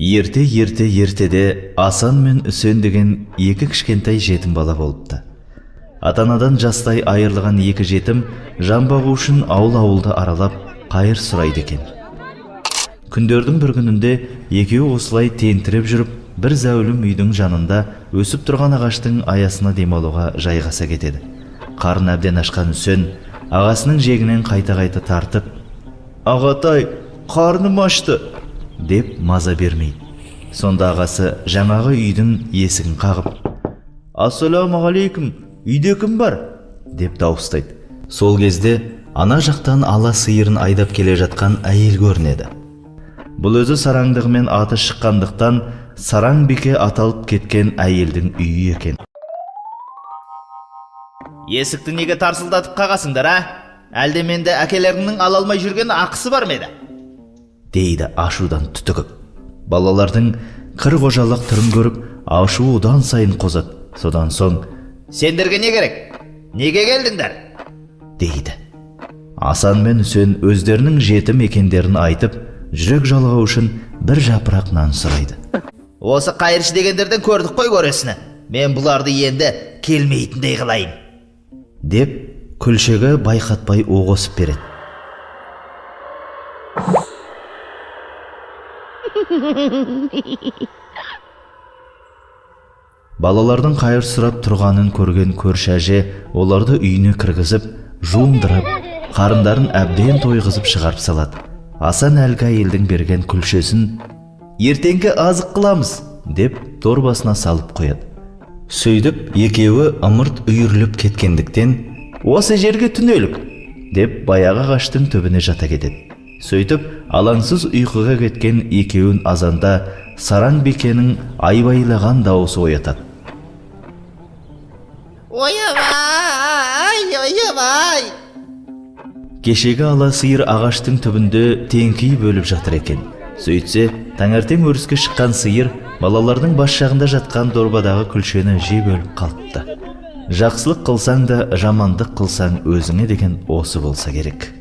Ертеде Асан мен Үсен деген екі кішкентай жетім бала болыпты. Атанадан жастай айырылған екі жетім жан бағу үшін ауыл-ауылды аралап қайыр сұрайды екен. Күндердің бір күнінде екеуі осылай тентіреп жүріп, бір зәулім үйдің жанында өсіп тұрған ағаштың аясына демалуға жайғаса кетеді. Қарын әбден ашқан Үсен ағасының жегінен қайта-қайта тартып, «Ағатай, қарным ашты!» деп маза бермейді. Сонда ағасы жаңағы үйдің есігін қағып, «Ассаламағалейкум, үйде кім бар?» деп дауыстайды. Сол кезде ана жақтан ала сиырын айдап келе жатқан әйел көрінеді. Бұл өзі сараңдығымен аты шыққандықтан Сараң бике аталып кеткен әйелдің үйі екен. «Есікті неге тарсылдатып қағасыңдар, а? Әлде менде әкелеріңнің ала алмай жүрген ақысы бар ма еді?» дейді ашудан түтігіп. Балалардың қыр қожалық түрін көріп, ашуы одан сайын қозады. Содан соң, «Сендерге не керек? Неге келдіңдер?» дейді. Асан мен Үсен өздерінің жетім екендерін айтып, жүрек жалғау үшін бір жапырақ нан сұрайды. «Осы қайыршы дегендерден көрдік қой көресіні. Мен бұларды енді келмейтіндей қылайын», деп күлшегі байқатпай оғысып береді. Балалардың қайыр сұрап тұрғанын көрген көрші әже оларды үйіне кіргізіп, жуындырып, қарындарын әбден тойғызып шығарып салады. Асан әлгі әйелдің берген күлшесін «Ертеңгі азық қыламыз» деп торбасына салып қояды. Сөйдіп, екеуі ымырт үйіріліп кеткендіктен «Осы жерге түнелік» деп баяғы ағаштың түбіне жата кетеді. Сөйтіп, алаңсыз ұйқыға кеткен екеуін азанда Сараң бикенің айбайлаған дауысы оятады. «Ойбай, ойбай!» Кешегі ала сиыр ағаштың түбінде теңкей бөліп жатыр екен. Сөйтсе, таңертең өріске шыққан сиыр балалардың бас жағында жатқан дорбадағы күлшені жей бөліп қалыпты. Жақсылық қылсаң да, жамандық қылсаң өзіңе деген осы болса керек.